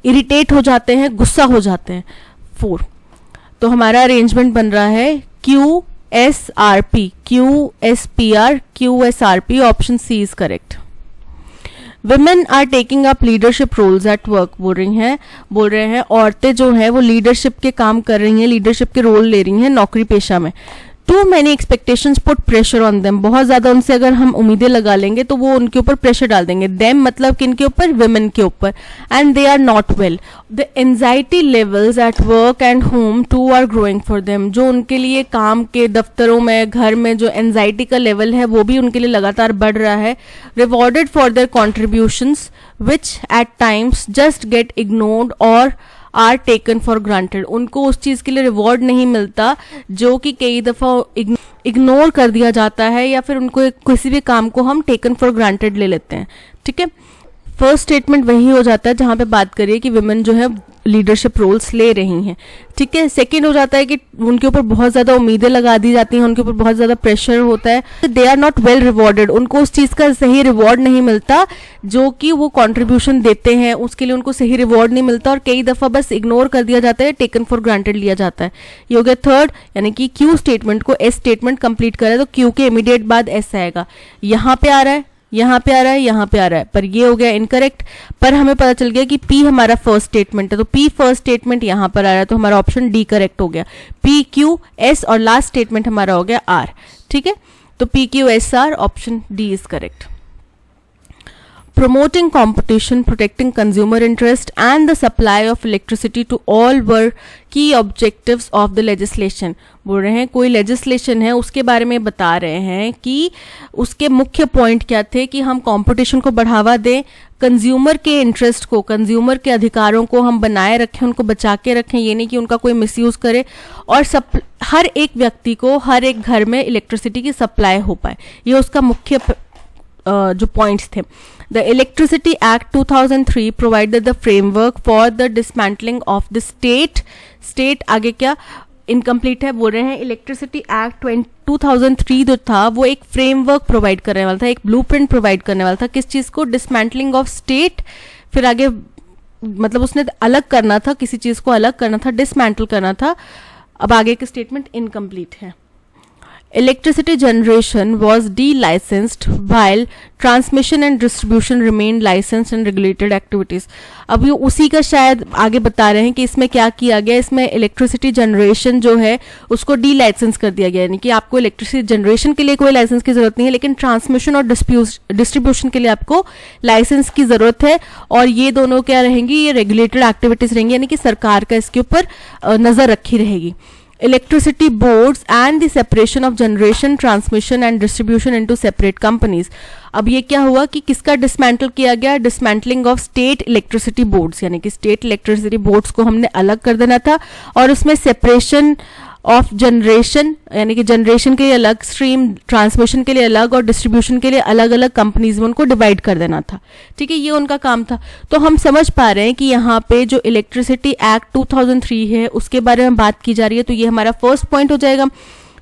इरिटेट हो जाते हैं, गुस्सा हो जाते हैं। 4, तो हमारा अरेंजमेंट बन रहा है QSRP, QSPR, QSRP, option C is correct. Women are taking up leadership roles at work, बोल रहे हैं औरतें जो हैं वो लीडरशिप के काम कर रही हैं, लीडरशिप के रोल ले रही हैं नौकरी पेशा में। Too many expectations put pressure on them, बहुत ज्यादा उनसे अगर हम उम्मीदें लगा लेंगे तो वो उनके ऊपर प्रेशर डाल देंगे। देम मतलब किनके ऊपर, विमेन के ऊपर। And they are not well, the anxiety levels at work and home too are growing for them, जो उनके लिए काम के दफ्तरों में, घर में जो एंजाइटी का लेवल है वो भी उनके लिए लगातार बढ़ रहा है। Rewarded for their contributions which at times just get ignored और आर टेकन फॉर ग्रांटेड, उनको उस चीज के लिए रिवॉर्ड नहीं मिलता जो कि कई दफा इग्नोर कर दिया जाता है, या फिर उनको किसी भी काम को हम टेकन फॉर ग्रांटेड ले लेते हैं। ठीक है, फर्स्ट स्टेटमेंट वही हो जाता है जहां पे बात करिए कि विमेन जो है लीडरशिप रोल्स ले रही हैं। ठीक है, सेकंड हो जाता है कि उनके ऊपर बहुत ज्यादा उम्मीदें लगा दी जाती हैं, उनके ऊपर बहुत ज्यादा प्रेशर होता है। They are not well rewarded, उनको उस चीज का सही रिवॉर्ड नहीं मिलता जो कि वो कंट्रीब्यूशन देते हैं, उसके लिए उनको सही रिवॉर्ड नहीं मिलता और कई दफा बस इग्नोर कर दिया जाता है, टेकन फॉर ग्रांटेड लिया जाता है। ये हो गया थर्ड, यानी कि क्यू स्टेटमेंट को एस स्टेटमेंट कंप्लीट करे तो क्यू के इमीडिएट बाद एस आएगा। यहाँ पे आ रहा है, यहाँ पे आ रहा है, यहाँ पे आ रहा है, पर ये हो गया इनकरेक्ट। पर हमें पता चल गया कि पी हमारा फर्स्ट स्टेटमेंट है, तो पी फर्स्ट स्टेटमेंट यहाँ पर आ रहा है, तो हमारा ऑप्शन डी करेक्ट हो गया। पी क्यू एस और लास्ट स्टेटमेंट हमारा हो गया आर। ठीक है, तो P Q S are, option D is correct. Promoting competition, protecting consumer interest and the supply of electricity to all were key objectives of the legislation। बोल रहे हैं कोई लेजिस्लेशन है उसके बारे में बता रहे हैं कि उसके मुख्य पॉइंट क्या थे कि हम कंपटीशन को बढ़ावा दें, कंज्यूमर के इंटरेस्ट को, कंज्यूमर के अधिकारों को हम बनाए रखें, उनको बचा के रखें, ये नहीं कि उनका कोई मिसयूज करे, और हर एक व्यक्ति को हर एक घर में इलेक्ट्रिसिटी की सप्लाई हो पाए, ये उसका मुख्य जो पॉइंट्स थे। The electricity act 2003 provided the framework for the dismantling of the state आगे क्या इनकम्प्लीट है, बोल रहे हैं इलेक्ट्रिसिटी एक्ट 2003 जो था वो एक फ्रेमवर्क प्रोवाइड करने वाला था, एक ब्लूप्रिंट प्रोवाइड करने वाला था, किस चीज को, डिसमेंटलिंग ऑफ स्टेट। फिर आगे मतलब उसने अलग करना था, किसी चीज को अलग करना था, डिसमेंटल करना था। अब आगे के स्टेटमेंट इनकम्प्लीट है। Electricity generation was delicensed while transmission and distribution remained licensed and regulated activities। अब ये उसी का शायद आगे बता रहे हैं कि इसमें क्या किया गया, इसमें इलेक्ट्रिसिटी जनरेशन जो है उसको डी लाइसेंस कर दिया गया, यानी कि आपको इलेक्ट्रिसिटी जनरेशन के लिए कोई लाइसेंस की जरूरत नहीं है, लेकिन ट्रांसमिशन और डिस्ट्रीब्यूशन के लिए आपको लाइसेंस की जरूरत है, और ये दोनों क्या रहेंगी, ये रेगुलेटेड एक्टिविटीज रहेंगी, यानी कि सरकार का इसके ऊपर नजर रखी रहेगी। Electricity boards and the separation of generation, transmission and distribution into separate companies। अब ये क्या हुआ कि किसका डिसमेंटल किया गया, dismantling of state electricity boards, यानी कि स्टेट इलेक्ट्रिसिटी बोर्ड्स को हमने अलग कर देना था, और उसमें सेपरेशन ऑफ जनरेशन, यानी कि जनरेशन के लिए अलग स्ट्रीम, ट्रांसमिशन के लिए अलग और डिस्ट्रीब्यूशन के लिए अलग अलग कंपनीज में उनको डिवाइड कर देना था। ठीक है, ये उनका काम था। तो हम समझ पा रहे हैं कि यहाँ पे जो इलेक्ट्रिसिटी एक्ट 2003 है उसके बारे में बात की जा रही है, तो ये हमारा फर्स्ट पॉइंट हो जाएगा।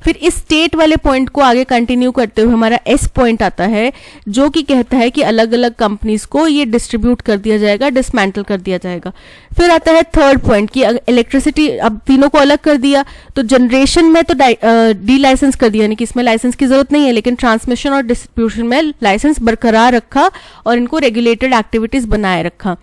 फिर इस स्टेट वाले पॉइंट को आगे कंटिन्यू करते हुए हमारा एस पॉइंट आता है, जो कि कहता है कि अलग अलग कंपनीज को ये डिस्ट्रीब्यूट कर दिया जाएगा, डिसमेंटल कर दिया जाएगा। फिर आता है थर्ड पॉइंट कि इलेक्ट्रिसिटी, अब तीनों को अलग कर दिया, तो जनरेशन में तो डी लाइसेंस कर दिया, यानी कि इसमें लाइसेंस की जरूरत नहीं है, लेकिन ट्रांसमिशन और डिस्ट्रीब्यूशन में लाइसेंस बरकरार रखा और इनको रेगुलेटेड एक्टिविटीज बनाए रखा।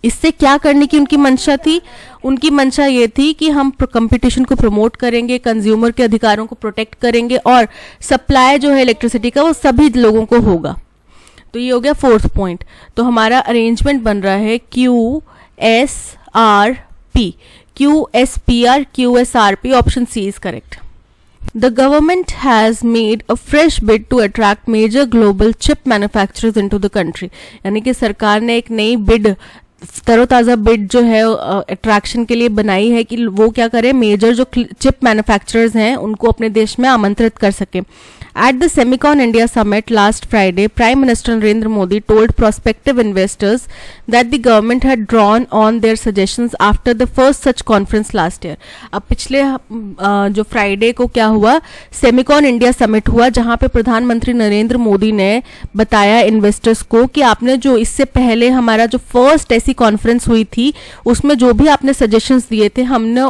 इससे क्या करने की उनकी मंशा थी, उनकी मंशा ये थी कि हम कंपटीशन को प्रमोट करेंगे, कंज्यूमर के अधिकारों को प्रोटेक्ट करेंगे, और सप्लाई जो है इलेक्ट्रिसिटी का वो सभी लोगों को होगा। तो ये हो गया फोर्थ पॉइंट। तो हमारा अरेंजमेंट बन रहा है Q S R P, QSPR QSRP, option C is correct. The government has made a fresh bid to attract major global chip manufacturers into the country. यानी कि सरकार ने एक नई बिड, तरोताज़ा बिड जो है अट्रैक्शन के लिए बनाई है कि वो क्या करें, मेजर जो चिप मैन्युफैक्चरर्स हैं उनको अपने देश में आमंत्रित कर सकें. At the Semicon India Summit last Friday, Prime Minister Narendra Modi told prospective investors that the government had drawn on their suggestions after the first such conference last year. अब पिछले जो फ्राइडे को क्या हुआ, सेमिकॉन इंडिया समिट हुआ, जहां पे प्रधानमंत्री नरेंद्र मोदी ने बताया इन्वेस्टर्स को कि आपने जो इससे पहले हमारा जो फर्स्ट ऐसी कॉन्फ्रेंस हुई थी उसमें जो भी आपने सजेशंस दिए थे हमने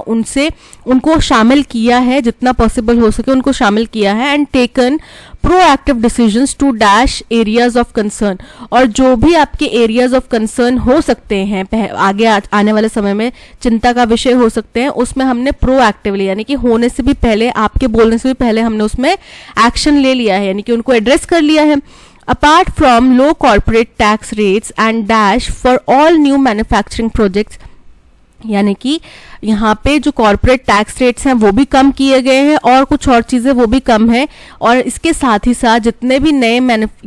उनको शामिल किया है, जितना पॉसिबल हो सके उनको शामिल किया है, and taken proactive decisions to dash areas of concern. और जो भी आपके एरियाज ऑफ कंसर्न हो सकते हैं, आगे आने वाले समय में चिंता का विषय हो सकते हैं, उसमें हमने प्रोएक्टिवली यानी कि होने से भी पहले, आपके बोलने से भी पहले हमने उसमें एक्शन ले लिया है, यानी कि उनको एड्रेस कर लिया है. Apart from low corporate tax rates and dash for all new manufacturing projects, यानी कि यहाँ पे जो कॉर्पोरेट टैक्स रेट्स हैं वो भी कम किए गए हैं और कुछ और चीज़ें वो भी कम है. और इसके साथ ही साथ जितने भी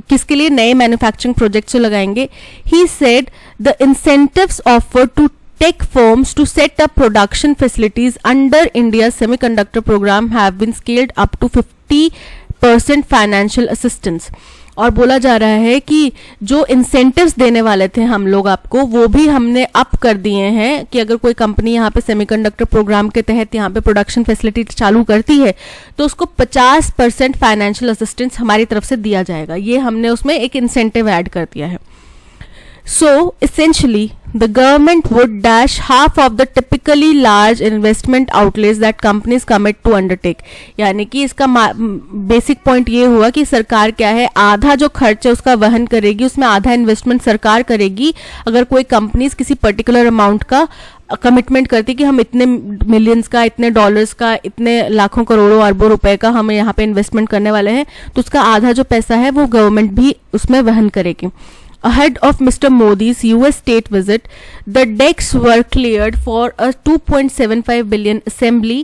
किसके लिए नए मैन्युफैक्चरिंग प्रोजेक्ट्स लगाएंगे, he said the incentives offer to tech firms to set up production facilities under India's semiconductor program have been scaled up to 50% financial assistance. और बोला जा रहा है कि जो इंसेंटिव्स देने वाले थे हम लोग आपको, वो भी हमने अप कर दिए हैं कि अगर कोई कंपनी यहाँ पे सेमीकंडक्टर प्रोग्राम के तहत यहाँ पे प्रोडक्शन फैसिलिटी चालू करती है तो उसको 50% फाइनेंशियल असिस्टेंस हमारी तरफ से दिया जाएगा. ये हमने उसमें एक इंसेंटिव ऐड कर दिया है. So essentially, the government would dash half of the typically large investment outlays that companies commit to undertake. यानी कि इसका बेसिक पॉइंट ये हुआ कि सरकार क्या है, आधा जो खर्च है उसका वहन करेगी, उसमें आधा इन्वेस्टमेंट सरकार करेगी अगर कोई कंपनीज किसी पर्टिकुलर अमाउंट का कमिटमेंट करती कि हम इतने मिलियंस का, इतने डॉलर्स का, इतने लाखों करोड़ों अरबों रुपए का हम यहाँ पे इन्वेस्टमेंट करने वाले हैं, तो उसका आधा जो पैसा है वो गवर्नमेंट भी उसमें वहन करेगी. Ahead of Mr. Modi's US state visit, the decks were cleared for a 2.75 billion assembly,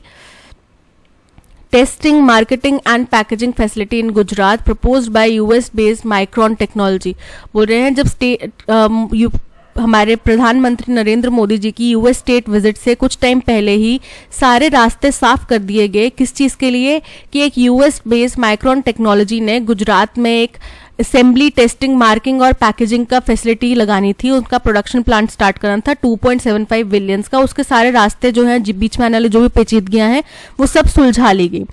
testing, marketing and packaging facility in Gujarat proposed by US-based Micron Technology. बोल रहे हैं जब हमारे प्रधानमंत्री नरेंद्र मोदी जी की यूएस स्टेट विजिट से कुछ टाइम पहले ही सारे रास्ते साफ कर दिए गए. किस चीज़ के लिए कि एक यूएस बेस्ड माइक्रॉन टेक्नोलॉजी ने गुजरात में एक असेंबली, टेस्टिंग, मार्किंग और पैकेजिंग का फैसिलिटी लगानी थी. उनका प्रोडक्शन प्लांट स्टार्ट करना था 2.75 बिलियंस का. उसके सारे रास्ते जो हैं, बीच में आने वाले जो भी पेचीदगियां हैं वो सब सुलझा ली गई.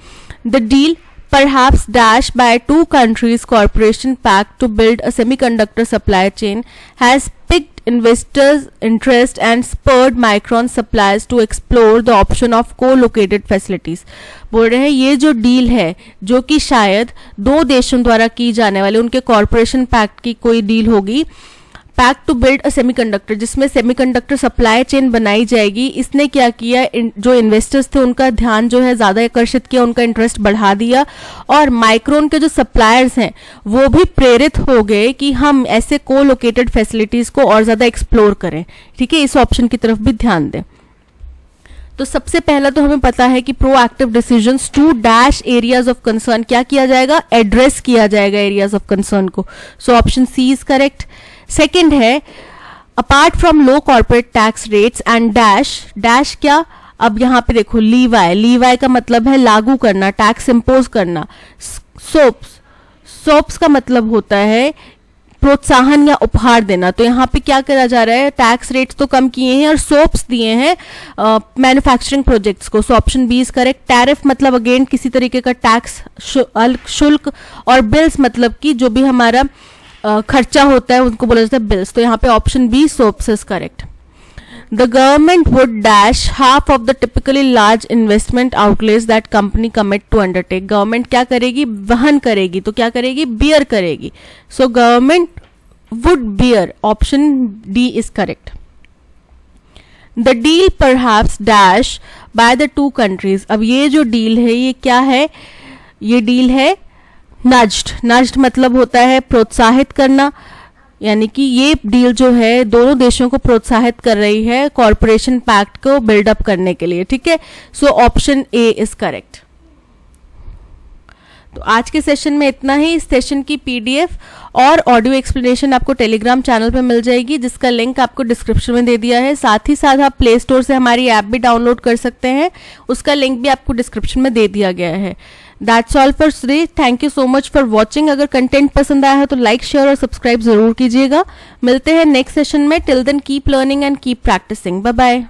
The deal perhaps dashed by two countries' cooperation pact to build a semiconductor supply chain has piqued investors' interest and spurred Micron suppliers to explore the option of co-located facilities. बोल रहे हैं ये जो डील है जो कि शायद दो देशों द्वारा की जाने वाले उनके कॉरपोरेशन पैक्ट की कोई डील होगी, pact to build a semiconductor, जिसमें सेमीकंडक्टर सप्लाई चेन बनाई जाएगी. इसने क्या किया, जो इन्वेस्टर्स थे उनका ध्यान जो है ज़्यादा आकर्षित किया, उनका इंटरेस्ट बढ़ा दिया और माइक्रोन के जो सप्लायर्स हैं वो भी प्रेरित हो गए कि हम ऐसे को लोकेटेड फैसिलिटीज़ को और ज़्यादा एक्सप्लोर करें. ठीक है, इस ऑप्शन की तरफ भी ध्यान दें. तो सबसे पहला तो हमें पता है कि proactive decisions to dash areas of concern क्या किया जाएगा, एड्रेस किया जाएगा एरियाज ऑफ कंसर्न को. So option C is correct. Second है apart from low corporate tax rates and dash क्या, अब यहाँ पे देखो लीवाई का मतलब है लागू करना, टैक्स इंपोज करना. सोप्स का मतलब होता है प्रोत्साहन या उपहार देना. तो यहाँ पे क्या करा जा रहा है, टैक्स रेट्स तो कम किए हैं और सोप्स दिए हैं मैन्युफैक्चरिंग प्रोजेक्ट्स को. So option B is correct. Tariff मतलब अगेन किसी तरीके का टैक्स, शुल्क, और बिल्स मतलब कि जो भी हमारा खर्चा होता है उनको बोला जाता है बिल्स. तो यहाँ पे option B soaps is correct. The government would dash half of the typically large investment outlay that company commit to undertake. Government क्या करेगी, वहन करेगी. तो क्या करेगी, बियर करेगी. So government would bear, option D is correct. The deal perhaps dash by the two countries. अब ये जो डील है ये क्या है, ये डील है नज्ड मतलब होता है प्रोत्साहित करना, यानी कि ये डील जो है दोनों देशों को प्रोत्साहित कर रही है कॉर्पोरेशन पैक्ट को बिल्डअप करने के लिए. ठीक है, so option A is correct. तो आज के सेशन में इतना ही। इस सेशन की PDF और ऑडियो एक्सप्लेनेशन आपको टेलीग्राम चैनल पे मिल जाएगी, जिसका लिंक आपको डिस्क्रिप्शन में दे दिया है। साथ ही साथ आप प्ले स्टोर से हमारी ऐप भी डाउनलोड कर सकते हैं, उसका लिंक भी आपको डिस्क्रिप्शन में दे दिया गया है। That's all for today. Thank you so much for watching. अगर कंटेंट पसंद आया है तो लाइक, शेयर और सब्सक्राइब जरूर कीजिएगा। मिलते हैं नेक्स्ट सेशन में। Till then keep learning and keep practising. Bye bye.